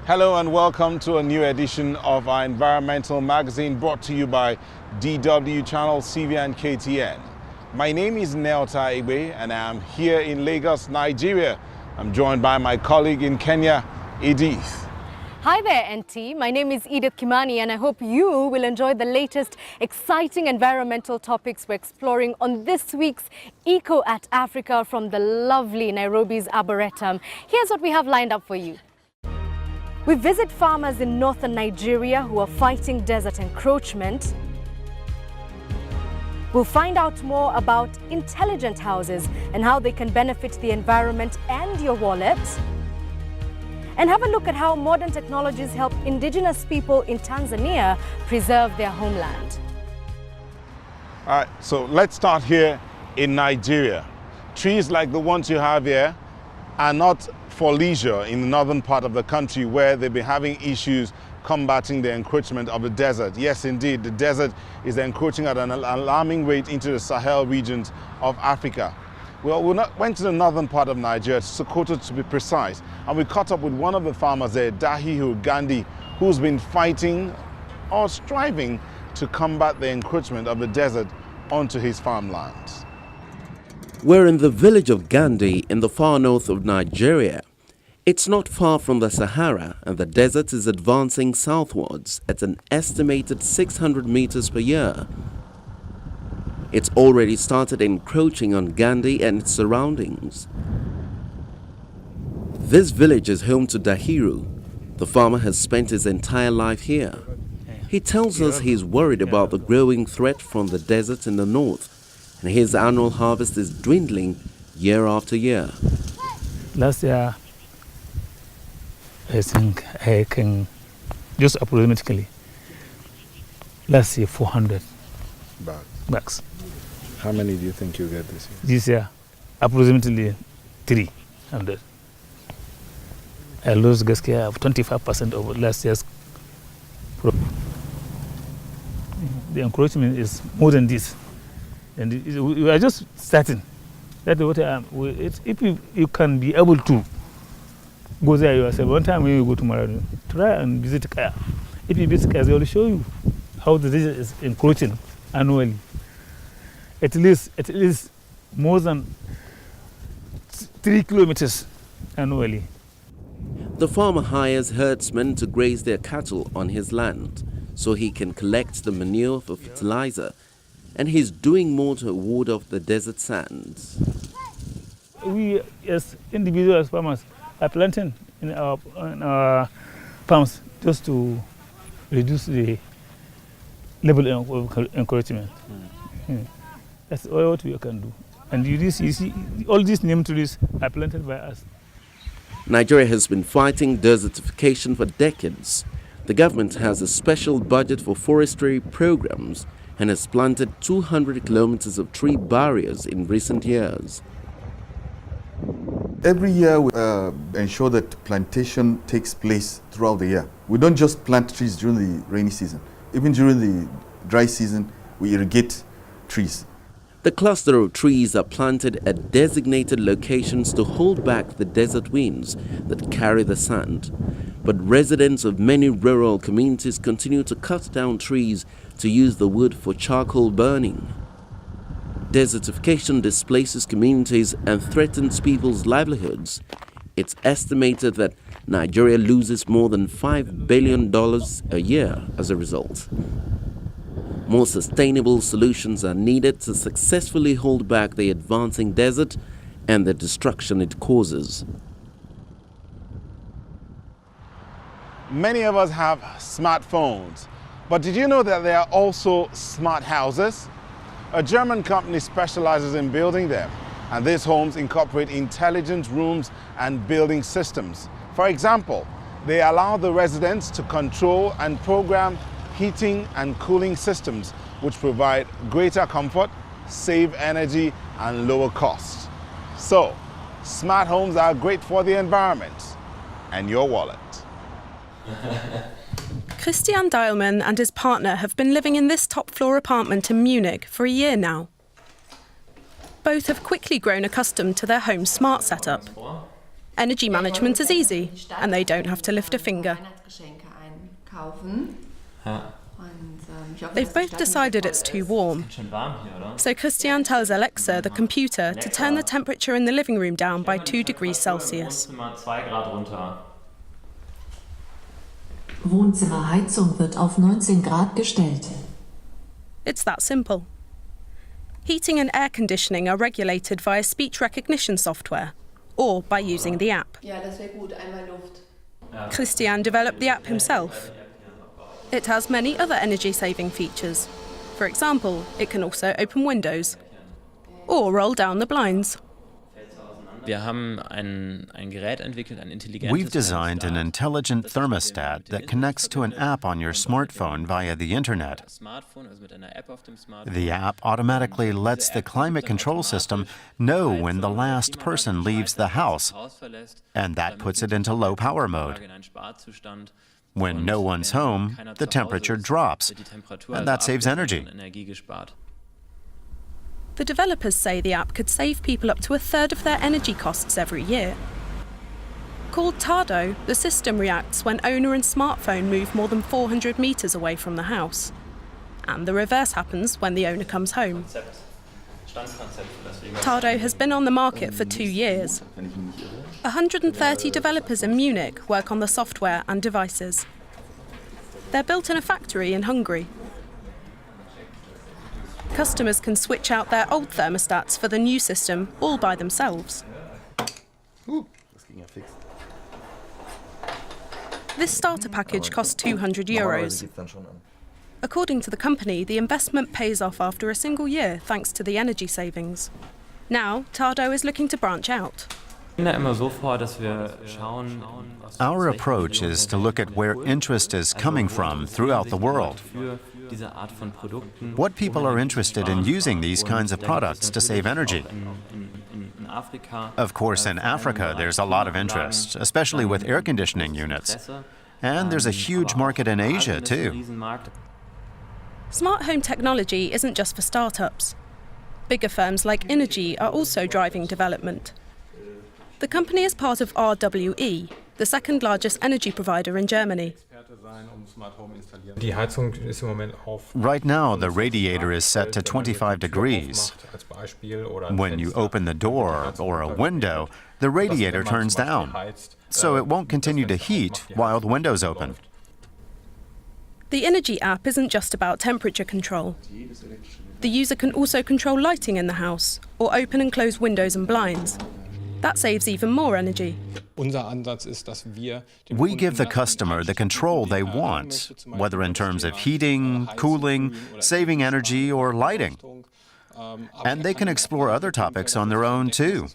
Hello and welcome to a new edition of our environmental magazine brought to you by DW Channel, CV and KTN. My name is Neota Igbe and I am here in Lagos, Nigeria. I'm joined by my colleague in Kenya, Edith. Hi there, NT. My name is Edith Kimani and I hope you will enjoy the latest exciting environmental topics we're exploring on this week's Eco at Africa from the lovely Nairobi's Arboretum. Here's what we have lined up for you. We visit farmers in northern Nigeria who are fighting desert encroachment. We'll find out more about intelligent houses and how they can benefit the environment and your wallet. And have a look at how modern technologies help indigenous people in Tanzania preserve their homeland. All right, so let's start here in Nigeria. Trees like the ones you have here are not for leisure in the northern part of the country where they've been having issues combating the encroachment of the desert. Yes, indeed, the desert is encroaching at an alarming rate into the Sahel regions of Africa. Well, we went to the northern part of Nigeria, Sokoto to be precise, and we caught up with one of the farmers there, Dahiru Gandhi, who's been fighting or striving to combat the encroachment of the desert onto his farmlands. We're in the village of Gandhi in the far north of Nigeria. It's not far from the Sahara and the desert is advancing southwards at an estimated 600 meters per year. It's already started encroaching on Gandhi and its surroundings. This village is home to Dahiru. The farmer has spent his entire life here. He tells us he's worried about the growing threat from the desert in the north, and his annual harvest is dwindling year after year. Last year, I think I can just approximately, last year 400 bags. How many do you think you'll get this year? This year, approximately 300. I lose Gaskia of 25% over last year's crop. The encroachment is more than this. And we are just starting. That's what I am. If you can be able to go there yourself, one time when you go to Maradona, try and visit Kaya. If you visit Kaya, they will show you how the desert is encroaching annually. At least more than 3 kilometers annually. The farmer hires herdsmen to graze their cattle on his land so he can collect the manure for fertilizer, and he's doing more to ward off the desert sands. We as individual farmers are planting in our farms just to reduce the level of encroachment. That's all what we can do. And you see, all these neem trees are planted by us. Nigeria has been fighting desertification for decades. The government has a special budget for forestry programs and has planted 200 kilometers of tree barriers in recent years. Every year we ensure that plantation takes place throughout the year. We don't just plant trees during the rainy season. Even during the dry season, we irrigate trees. The cluster of trees are planted at designated locations to hold back the desert winds that carry the sand. But residents of many rural communities continue to cut down trees to use the wood for charcoal burning. Desertification displaces communities and threatens people's livelihoods. It's estimated that Nigeria loses more than $5 billion a year as a result. More sustainable solutions are needed to successfully hold back the advancing desert and the destruction it causes. Many of us have smartphones, but did you know that there are also smart houses? A German company specializes in building them, and these homes incorporate intelligent rooms and building systems. For example, they allow the residents to control and program heating and cooling systems, which provide greater comfort, save energy, and lower costs. So, smart homes are great for the environment and your wallet. Christian Dielman and his partner have been living in this top-floor apartment in Munich for a year now. Both have quickly grown accustomed to their home smart setup. Energy management is easy, and they don't have to lift a finger. They've both decided it's too warm. So Christian tells Alexa, the computer, to turn the temperature in the living room down by 2 degrees Celsius. Wohnzimmerheizung wird auf 19 Grad gestellt. It's that simple. Heating and air conditioning are regulated via speech recognition software, or by using the app. Christian developed the app himself. It has many other energy-saving features. For example, it can also open windows or roll down the blinds. We've designed an intelligent thermostat that connects to an app on your smartphone via the internet. The app automatically lets the climate control system know when the last person leaves the house, and that puts it into low power mode. When no one's home, the temperature drops, and that saves energy. The developers say the app could save people up to 1/3 of their energy costs every year. Called Tardo, the system reacts when owner and smartphone move more than 400 meters away from the house. And the reverse happens when the owner comes home. Tardo has been on the market for 2 years. 130 developers in Munich work on the software and devices. They're built in a factory in Hungary. Customers can switch out their old thermostats for the new system all by themselves. This starter package costs €200. According to the company, the investment pays off after a single year thanks to the energy savings. Now, Tardo is looking to branch out. Our approach is to look at where interest is coming from throughout the world. What people are interested in using these kinds of products to save energy. Of course, in Africa, there's a lot of interest, especially with air conditioning units. And there's a huge market in Asia, too. Smart home technology isn't just for startups. Bigger firms like Innogy are also driving development. The company is part of RWE, the second largest energy provider in Germany. Right now, the radiator is set to 25 degrees. When you open the door or a window, the radiator turns down, so it won't continue to heat while the window's open. The Innogy app isn't just about temperature control. The user can also control lighting in the house or open and close windows and blinds. That saves even more energy. We give the customer the control they want, whether in terms of heating, cooling, saving energy, or lighting. And they can explore other topics on their own, too.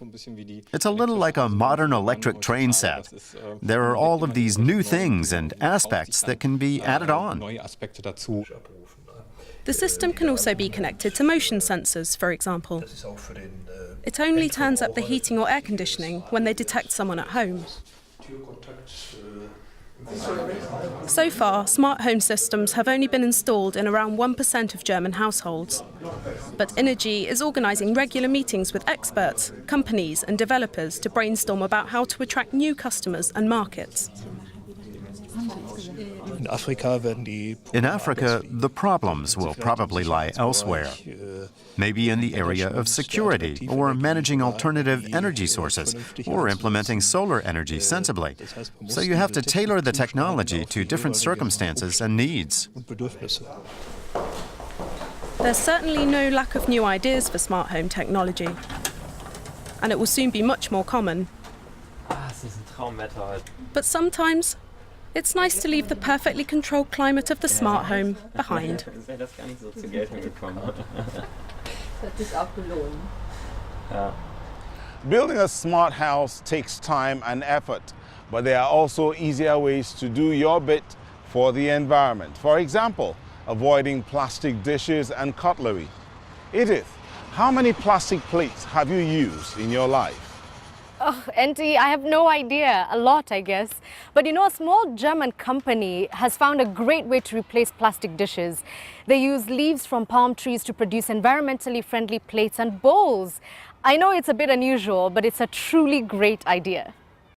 It's a little like a modern electric train set. There are all of these new things and aspects that can be added on. The system can also be connected to motion sensors, for example. It only turns up the heating or air conditioning when they detect someone at home. So far, smart home systems have only been installed in around 1% of German households. But Innogy is organising regular meetings with experts, companies and developers to brainstorm about how to attract new customers and markets. In Africa, the problems will probably lie elsewhere. Maybe in the area of security, or managing alternative energy sources, or implementing solar energy sensibly. So you have to tailor the technology to different circumstances and needs. There's certainly no lack of new ideas for smart home technology. And it will soon be much more common. But sometimes, it's nice to leave the perfectly controlled climate of the smart home behind. Building a smart house takes time and effort, but there are also easier ways to do your bit for the environment. For example, avoiding plastic dishes and cutlery. Edith, how many plastic plates have you used in your life? Oh, Enti, I have no idea. A lot, I guess. But you know, a small German company has found a great way to replace plastic dishes. They use leaves from palm trees to produce environmentally friendly plates and bowls. I know it's a bit unusual, but it's a truly great idea.